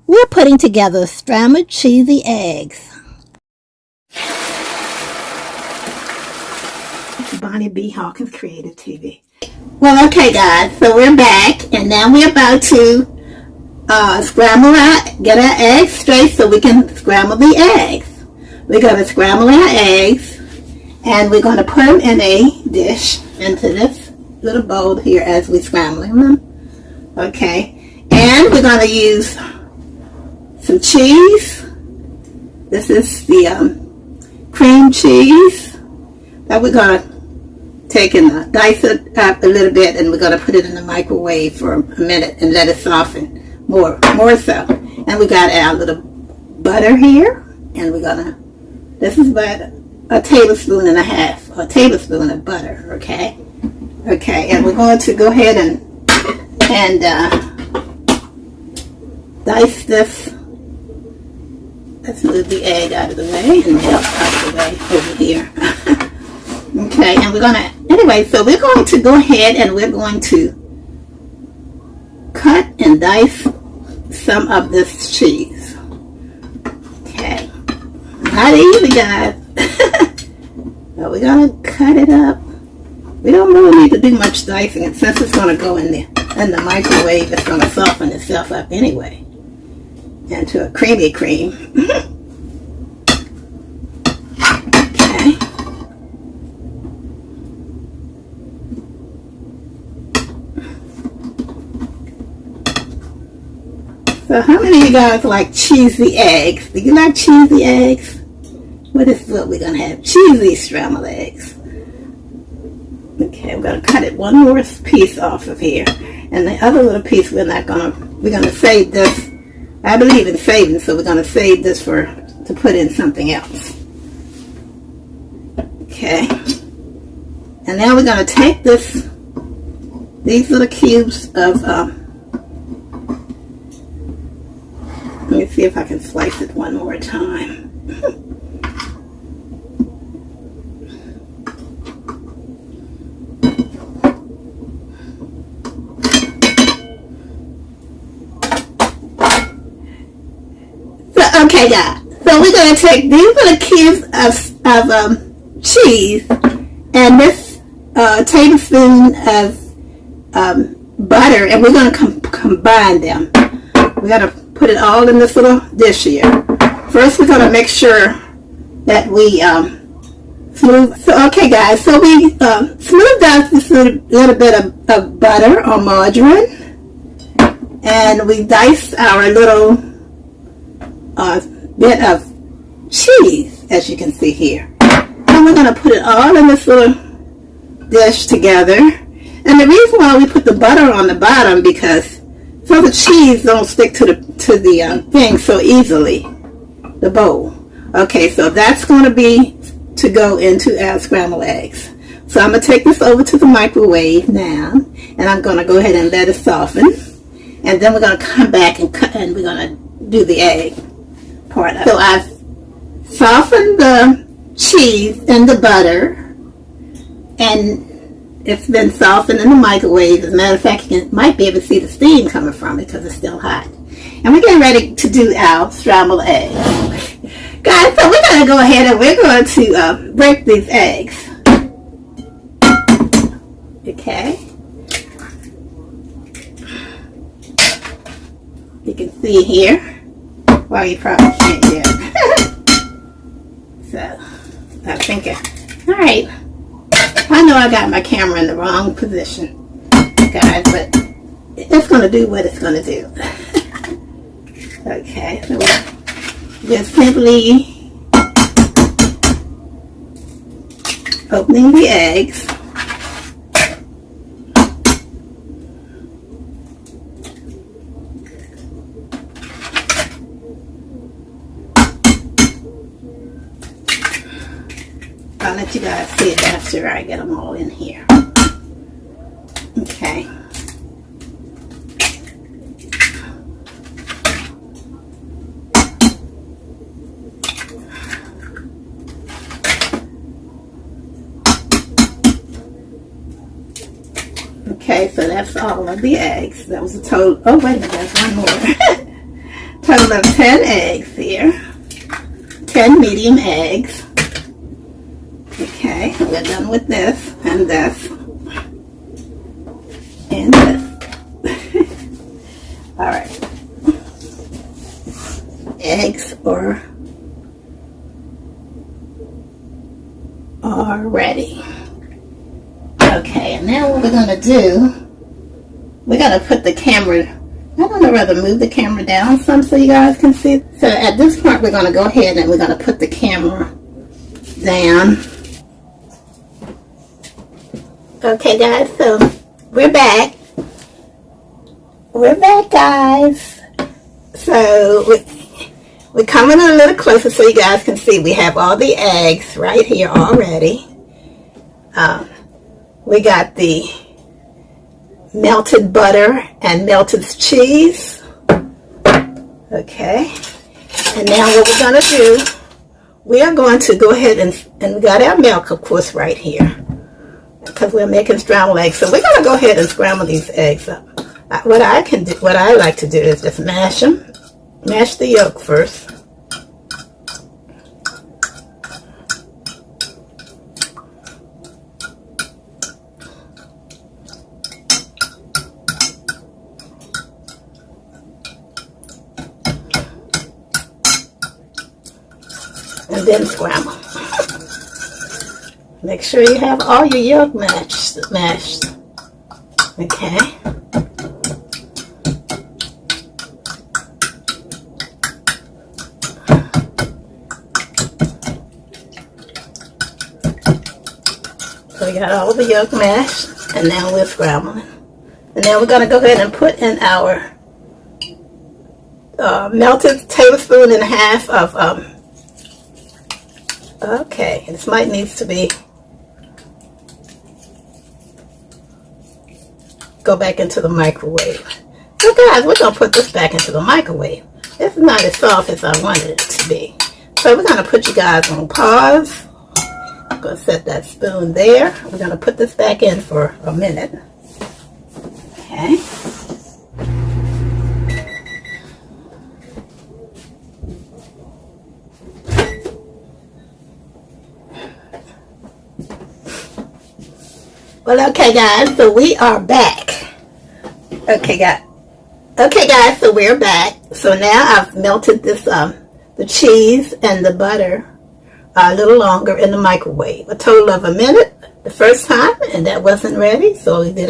We're putting together scrambled cheesy eggs. Bonnie B. Hawkins Creative TV. Well, okay guys, so we're back and now we're about to get our eggs straight so we can scramble the eggs. We're going to scramble our eggs and we're going to put them in a dish into this little bowl here as we're scrambling them. Okay, and we're going to use some cheese. This is the cream cheese that we're going to take and dice it up a little bit, and we're going to put it in the microwave for a minute and let it soften more so. And we got our little butter here, and we're going to, this is about a tablespoon and a half, a tablespoon of butter, okay? Okay, and we're going to go ahead and dice this. Let's move the egg out of the way and milk out of the way over here. Okay, and we're going to, anyway, so we're going to go ahead and we're going to cut and dice some of this cheese. Okay, not easy, guys. But we're going to cut it up. We don't really need to do much dicing, and since it's going to go in the microwave, it's going to soften itself up anyway into a creamy cream. Okay. So how many of you guys like cheesy eggs? Do you like cheesy eggs? Well, this is what we're going to have. Cheesy scrambled eggs. Okay, I'm going to cut it one more piece off of here. And the other little piece we're going to save this. I believe in saving, so we're going to save this to put in something else. Okay. And now we're going to take these little cubes of, let me see if I can slice it one more time. Okay, guys. So we're going to take these little cubes of cheese and this tablespoon of butter, and we're going to combine them. We're going to put it all in this little dish here. First, we're going to make sure that we smooth. So, okay, guys. So we smoothed out this little bit of butter or margarine, and we diced our little bit of cheese, as you can see here. And we're going to put it all in this little dish together. And the reason why we put the butter on the bottom, because so the cheese don't stick to the thing so easily, the bowl. Okay, so that's going to be to go into our scrambled eggs. So I'm going to take this over to the microwave now, and I'm going to go ahead and let it soften. And then we're going to come back and cut, and we're going to do the egg part of it. So I've softened the cheese and the butter, and it's been softened in the microwave. As a matter of fact, you might be able to see the steam coming from it because it's still hot. And we're getting ready to do our scrambled eggs. Guys, so we're going to go ahead and we're going to break these eggs. Okay. You can see here. Well, you probably can't yet. So, I think alright. I know I got my camera in the wrong position, guys, but it's going to do what it's going to do. Okay, so we're just simply opening the eggs. I'll let you guys see it after I get them all in here. Okay. Okay, so that's all of the eggs. That was a total, oh wait a minute, there's one more. total of 10 eggs here. 10 medium eggs. Okay, we're done with this and this and this. All right. Eggs are ready. Okay, and now what we're going to do, we're going to put the camera, I don't know whether to move the camera down some so you guys can see. So at this point we're going to go ahead and we're going to put the camera down. Okay guys, so we're back. We're back guys. So we're coming a little closer so you guys can see. We have all the eggs right here already. We got the melted butter and melted cheese. Okay. And now what we're going to do, we are going to go ahead and we got our milk, of course, right here. Because we're making scrambled eggs. So we're going to go ahead and scramble these eggs up. What I like to do is just mash them. Mash the yolk first. And then scramble. Make sure you have all your yolk mashed. Okay. So we got all the yolk mashed, and now we're scrambling. And now we're going to go ahead and put in our melted tablespoon and a half of okay, this might needs to be go back into the microwave. So guys, we're going to put this back into the microwave. It's not as soft as I wanted it to be. So we're going to put you guys on pause. I'm going to set that spoon there. We're going to put this back in for a minute. Okay. Well, okay guys, so we are back. Okay guys, so we're back. So now I've melted this the cheese and the butter a little longer in the microwave. A total of a minute the first time, and that wasn't ready, so we did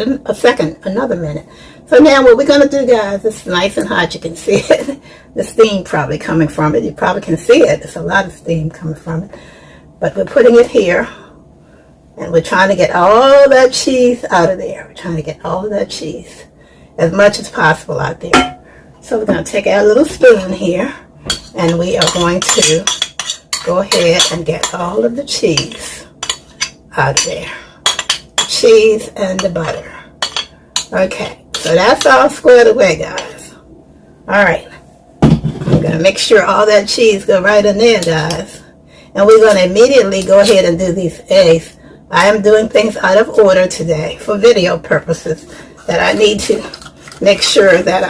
another minute. So now what we're going to do, guys, it's nice and hot. You can see it. The steam probably coming from it. You probably can see it. There's a lot of steam coming from it. But we're putting it here. And we're trying to get all that cheese out of there. We're trying to get all of that cheese as much as possible out there. So we're going to take our little spoon here, and we are going to go ahead and get all of the cheese out of there. Cheese and the butter. Okay, so that's all squared away, guys. All right. I'm going to make sure all that cheese go right in there, guys. And we're going to immediately go ahead and do these eggs. I am doing things out of order today for video purposes, that I need to make sure that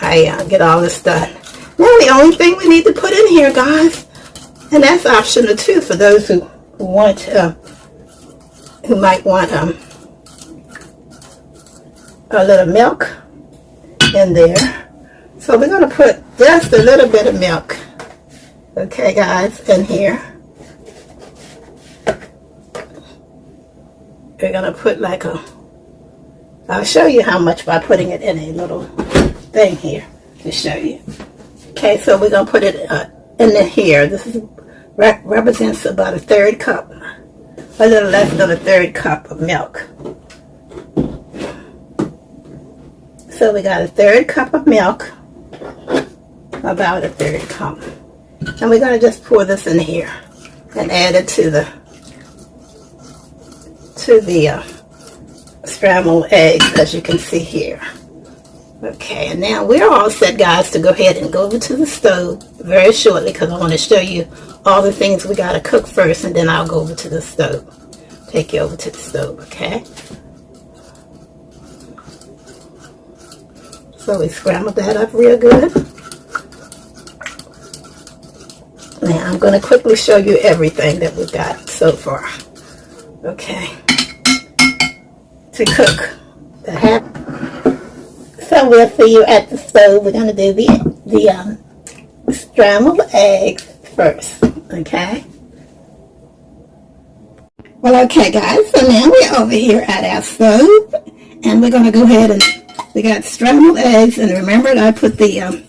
I get all this done. Now the only thing we need to put in here, guys, and that's optional too for those who want who might want a little milk in there. So we're going to put just a little bit of milk, okay guys, in here. We're going to put like I'll show you how much by putting it in a little thing here to show you. Okay, so we're going to put it in here. This represents about a third cup, a little less than a third cup of milk. So we got a third cup of milk, about a third cup. And we're going to just pour this in here and add it to the scrambled eggs, as you can see here. Okay, and now we're all set, guys, to go ahead and go over to the stove very shortly, because I want to show you all the things we got to cook first, and then I'll go over to the stove. Take you over to the stove, okay? So we scrambled that up real good. Now I'm going to quickly show you everything that we've got so far. Okay. To cook the half. So we'll see you at the stove. We're going to do the scrambled eggs first. Okay. Well, okay, guys. So now we're over here at our stove, and we're going to go ahead and we got scrambled eggs. And remember, I put the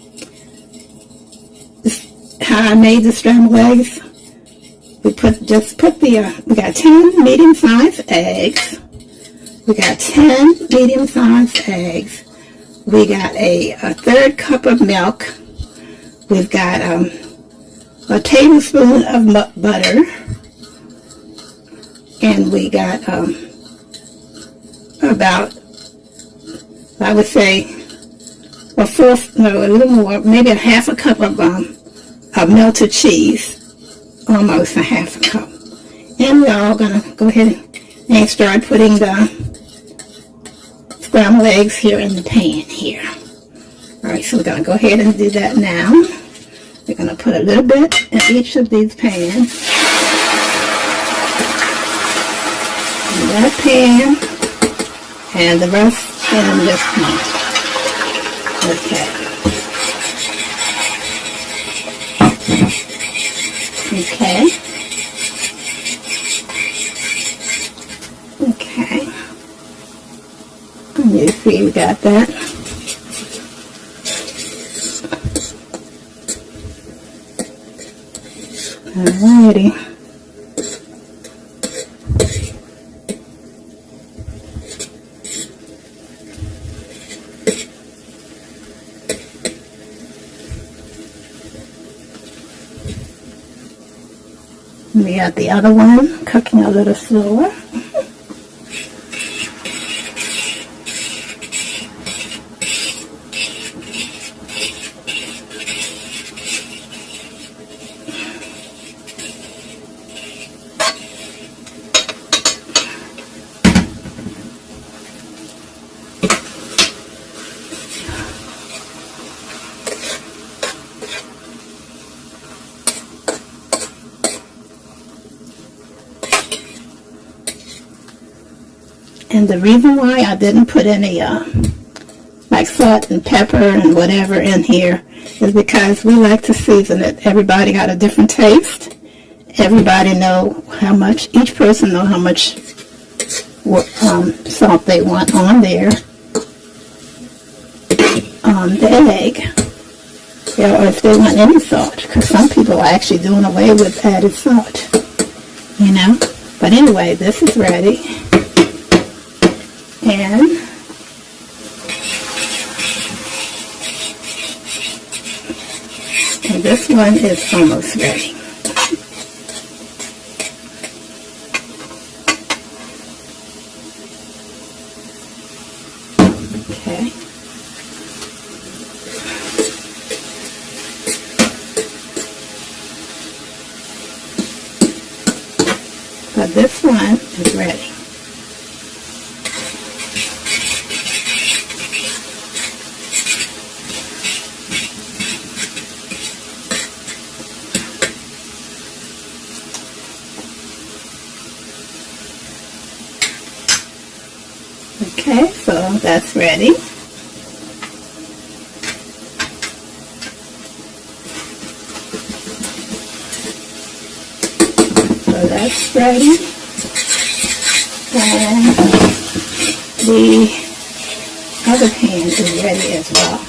how I made the scrambled eggs. We got 10 medium-sized eggs. We got 10 medium-sized eggs. We got a third cup of milk. We've got a tablespoon of butter. And we got about, I would say, a little more, maybe a half a cup of melted cheese. Almost a half a cup. And we're all going to go ahead and start putting the scrambled eggs here in the pan here. Alright, so we're going to go ahead and do that now. We're going to put a little bit in each of these pans. In that pan, and the rest in this pan. Okay. Okay. Okay. You see, we got that. Alrighty. We got the other one cooking a little slower. And the reason why I didn't put any like salt and pepper and whatever in here is because we like to season it. Everybody got a different taste. Everybody know how much, each person know how much salt they want on there, the egg, or if they want any salt, because some people are actually doing away with added salt, you know. But anyway, this is ready. And this one is almost ready. Okay. But this one is ready. Okay, so that's ready. So that's ready. And the other pan is ready as well.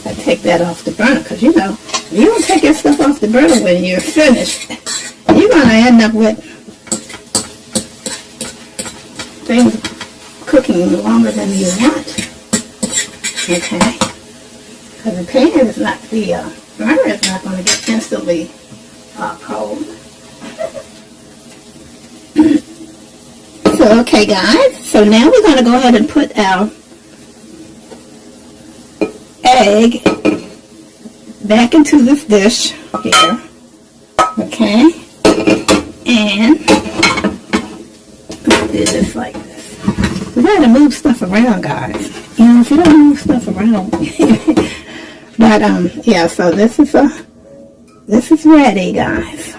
I take that off the burner because, you know, if you don't take your stuff off the burner when you're finished, you're going to end up with things cooking longer than you want. Okay? Because the pan is not, the burner is not going to get instantly cold. So, okay guys, so now we're going to go ahead and put our egg back into this dish here. Okay? And let's do this like this. We gotta move stuff around, guys. You know, if you don't move stuff around. But, yeah, so this is This is ready, guys.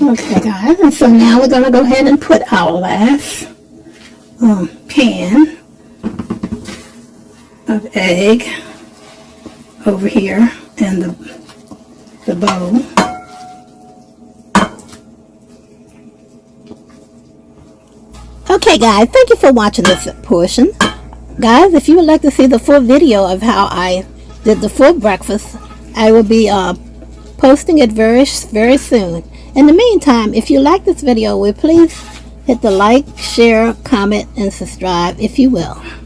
Okay, guys, and so now we're going to go ahead and put our last can of egg over here in the bowl. Okay, guys, thank you for watching this portion. Guys, if you would like to see the full video of how I did the full breakfast, I will be posting it very soon. In the meantime, if you like this video, please hit the like, share, comment, and subscribe if you will.